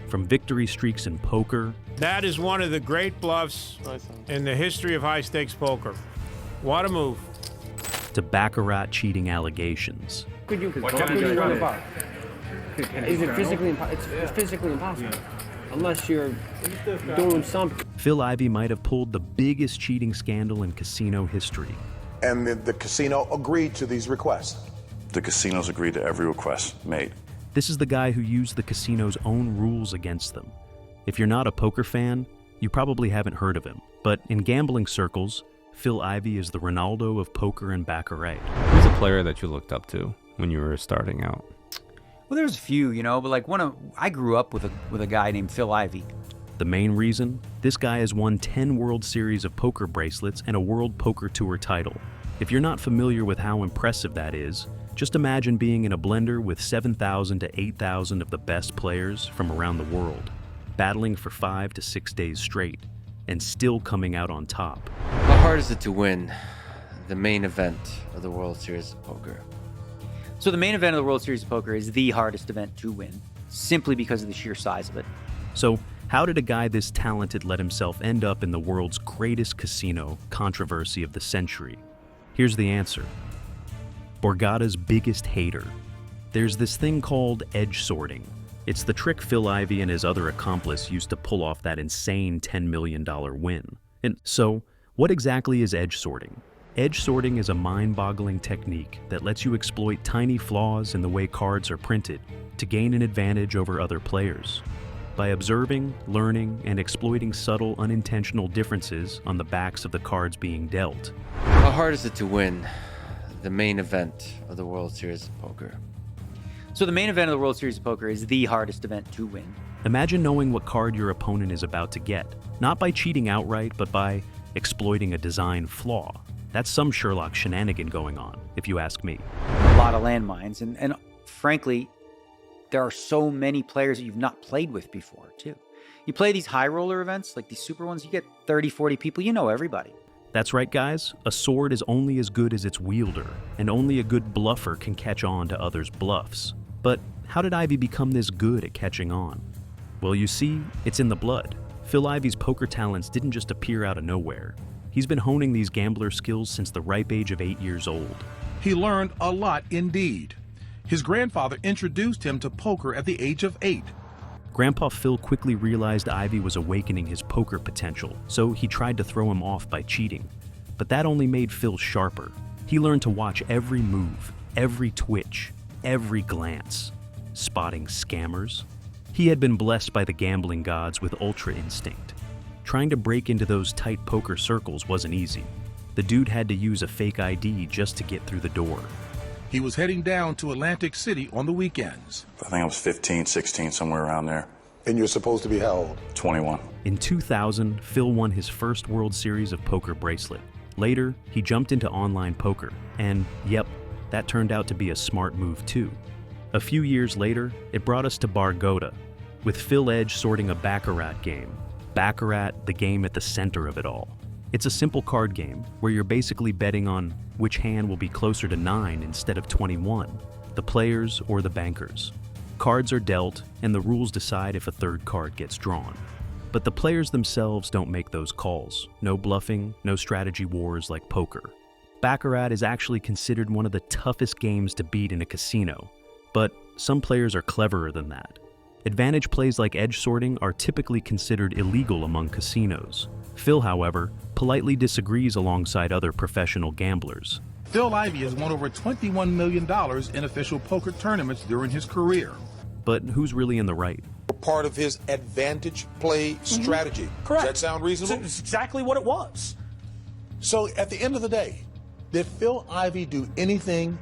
From victory streaks in poker That is one of the great bluffs in the history of high-stakes poker. What a move. to baccarat cheating allegations. Could you run a bar? Is it physically impossible? It's physically impossible. Unless you're doing something. Phil Ivey might have pulled the biggest cheating scandal in casino history. And the casino agreed to these requests. The casinos agreed to every request made. This is the guy who used the casino's own rules against them. If you're not a poker fan, you probably haven't heard of him. But in gambling circles, Phil Ivey is the Ronaldo of poker and baccarat. Who's a player that you looked up to when you were starting out? Well, there's a few, but like I grew up with a guy named Phil Ivey. The main reason? This guy has won 10 World Series of poker bracelets and a World Poker Tour title. If you're not familiar with how impressive that is, just imagine being in a blender with 7,000 to 8,000 of the best players from around the world, battling for 5 to 6 days straight, and still coming out on top. How hard is it to win the main event of the World Series of Poker? So the main event of the World Series of Poker is the hardest event to win, simply because of the sheer size of it. So, how did a guy this talented let himself end up in the world's greatest casino controversy of the century? Here's the answer. Borgata's biggest hater. There's this thing called edge sorting. It's the trick Phil Ivey and his other accomplice used to pull off that insane $10 million win. And so, what exactly is edge sorting? Edge sorting is a mind-boggling technique that lets you exploit tiny flaws in the way cards are printed to gain an advantage over other players. By observing, learning, and exploiting subtle, unintentional differences on the backs of the cards being dealt. How hard is it to win the main event of the World Series of Poker? So the main event of the World Series of Poker is the hardest event to win. Imagine knowing what card your opponent is about to get, not by cheating outright, but by exploiting a design flaw. That's some Sherlock shenanigan going on, if you ask me. A lot of landmines, and frankly, there are so many players that you've not played with before, too. You play these high roller events, like these super ones, you get 30, 40 people, you know everybody. That's right, guys. A sword is only as good as its wielder, and only a good bluffer can catch on to others' bluffs. But how did Ivey become this good at catching on? Well, you see, it's in the blood. Phil Ivey's poker talents didn't just appear out of nowhere. He's been honing these gambler skills since the ripe age of 8 years old. He learned a lot indeed. His grandfather introduced him to poker at the age of 8. Grandpa Phil quickly realized Ivey was awakening his poker potential, so he tried to throw him off by cheating. But that only made Phil sharper. He learned to watch every move, every twitch, every glance, spotting scammers. He had been blessed by the gambling gods with ultra instinct. Trying to break into those tight poker circles wasn't easy. The dude had to use a fake ID just to get through the door. He was heading down to Atlantic City on the weekends. I think I was 15, 16, somewhere around there. And you're supposed to be how old? 21. In 2000, Phil won his first World Series of Poker bracelet. Later, he jumped into online poker, and yep, that turned out to be a smart move too. A few years later, it brought us to Bargota, with Phil Edge sorting a baccarat game. Baccarat, the game at the center of it all. It's a simple card game where you're basically betting on which hand will be closer to 9 instead of 21, the players or the bankers. Cards are dealt, and the rules decide if a third card gets drawn. But the players themselves don't make those calls. No bluffing, no strategy wars like poker. Baccarat is actually considered one of the toughest games to beat in a casino, but some players are cleverer than that. Advantage plays like edge sorting are typically considered illegal among casinos. Phil, however, politely disagrees alongside other professional gamblers. Phil Ivey has won over $21 million in official poker tournaments during his career. But who's really in the right? Part of his advantage play strategy. Correct. Does that sound reasonable? It's exactly what it was. So at the end of the day, did Phil Ivey do anything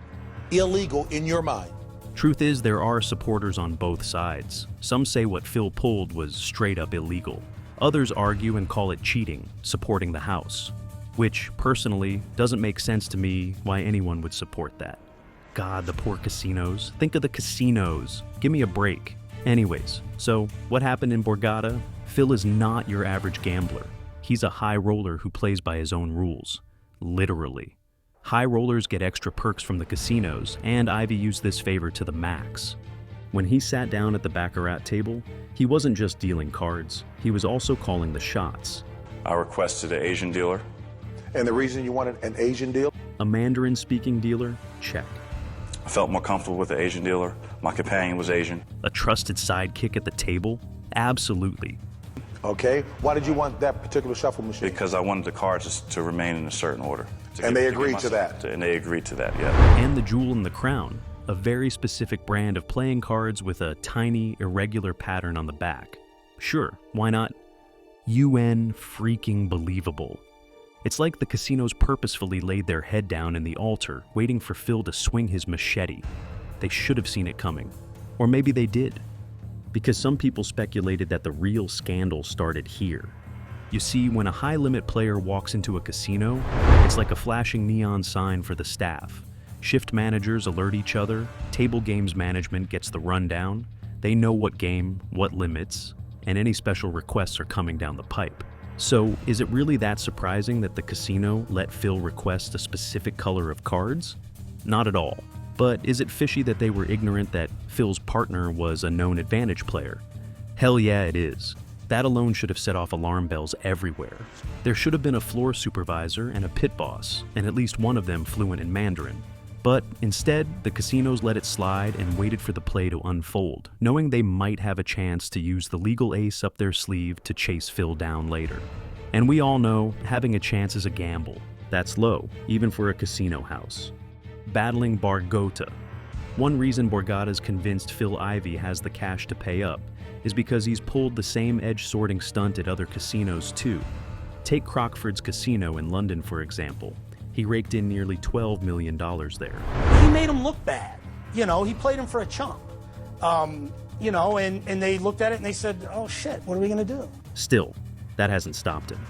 illegal in your mind? Truth is, there are supporters on both sides. Some say what Phil pulled was straight up illegal. Others argue and call it cheating, supporting the house. Which, personally, doesn't make sense to me why anyone would support that. God, the poor casinos. Think of the casinos. Give me a break. Anyways, so what happened in Borgata? Phil is not your average gambler. He's a high roller who plays by his own rules. Literally. High rollers get extra perks from the casinos, and Ivy used this favor to the max. When he sat down at the baccarat table, he wasn't just dealing cards, he was also calling the shots. I requested an Asian dealer. And the reason you wanted an Asian deal? A Mandarin-speaking dealer? Check. I felt more comfortable with the Asian dealer. My companion was Asian. A trusted sidekick at the table? Absolutely. Okay. Why did you want that particular shuffle machine? Because I wanted the cards to remain in a certain order. And they agreed to that? And they agreed to that, yeah. And the jewel in the crown, a very specific brand of playing cards with a tiny, irregular pattern on the back. Sure, why not? UN freaking believable. It's like the casinos purposefully laid their head down in the altar, waiting for Phil to swing his machete. They should have seen it coming. Or maybe they did. Because some people speculated that the real scandal started here. You see, when a high-limit player walks into a casino, it's like a flashing neon sign for the staff. Shift managers alert each other, table games management gets the rundown, they know what game, what limits, and any special requests are coming down the pipe. So, is it really that surprising that the casino let Phil request a specific color of cards? Not at all. But is it fishy that they were ignorant that Phil's partner was a known advantage player? Hell yeah, it is. That alone should have set off alarm bells everywhere. There should have been a floor supervisor and a pit boss, and at least one of them fluent in Mandarin. But instead, the casinos let it slide and waited for the play to unfold, knowing they might have a chance to use the legal ace up their sleeve to chase Phil down later. And we all know having a chance is a gamble. That's low, even for a casino house. Battling Borgata. One reason Borgata's convinced Phil Ivey has the cash to pay up is because he's pulled the same edge sorting stunt at other casinos too. Take Crockford's Casino in London, for example. He raked in nearly $12 million there. He made him look bad. You know, he played him for a chump. You know, and they looked at it and they said, oh shit, what are we gonna do? Still, that hasn't stopped him.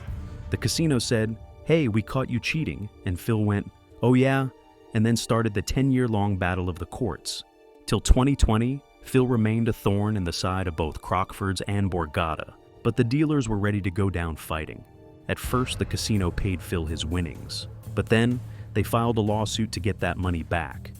The casino said, hey, we caught you cheating, and Phil went, oh yeah, and then started the 10-year-long battle of the courts. Till 2020, Phil remained a thorn in the side of both Crockford's and Borgata, but the dealers were ready to go down fighting. At first, the casino paid Phil his winnings, but then they filed a lawsuit to get that money back.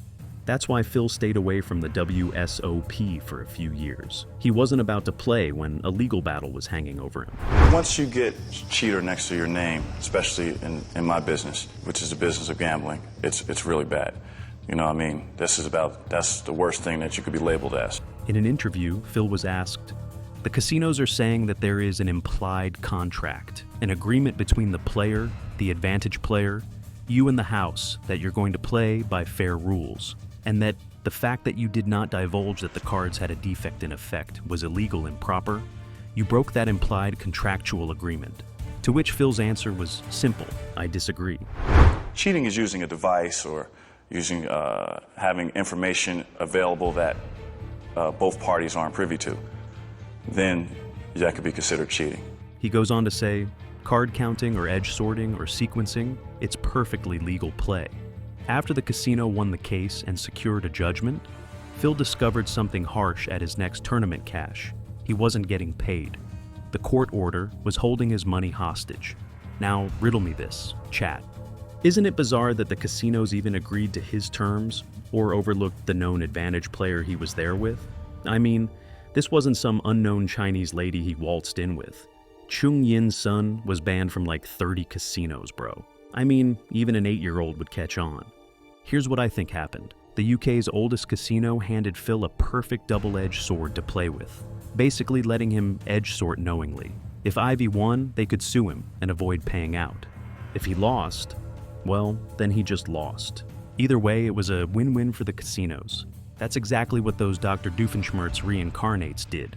That's why Phil stayed away from the WSOP for a few years. He wasn't about to play when a legal battle was hanging over him. Once you get cheater next to your name, especially in my business, which is the business of gambling, it's really bad. You know what I mean? That's the worst thing that you could be labeled as. In an interview, Phil was asked, the casinos are saying that there is an implied contract, an agreement between the player, the advantage player, you and the house, that you're going to play by fair rules, and that the fact that you did not divulge that the cards had a defect in effect was illegal and proper, you broke that implied contractual agreement. To which Phil's answer was simple, I disagree. Cheating is using a device or using having information available that both parties aren't privy to. Then that could be considered cheating. He goes on to say, card counting or edge sorting or sequencing, it's perfectly legal play. After the casino won the case and secured a judgment, Phil discovered something harsh at his next tournament cash. He wasn't getting paid. The court order was holding his money hostage. Now, riddle me this, chat. Isn't it bizarre that the casinos even agreed to his terms or overlooked the known advantage player he was there with? I mean, this wasn't some unknown Chinese lady he waltzed in with. Chung Yin's son was banned from like 30 casinos, bro. I mean, even an 8-year-old would catch on. Here's what I think happened. The UK's oldest casino handed Phil a perfect double-edged sword to play with, basically letting him edge sort knowingly. If Ivy won, they could sue him and avoid paying out. If he lost, well, then he just lost. Either way, it was a win-win for the casinos. That's exactly what those Dr. Doofenshmirtz reincarnates did.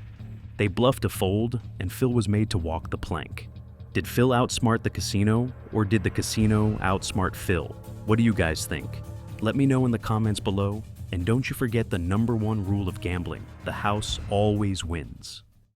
They bluffed a fold, and Phil was made to walk the plank. Did Phil outsmart the casino, or did the casino outsmart Phil? What do you guys think? Let me know in the comments below, and don't you forget the #1 rule of gambling: the house always wins.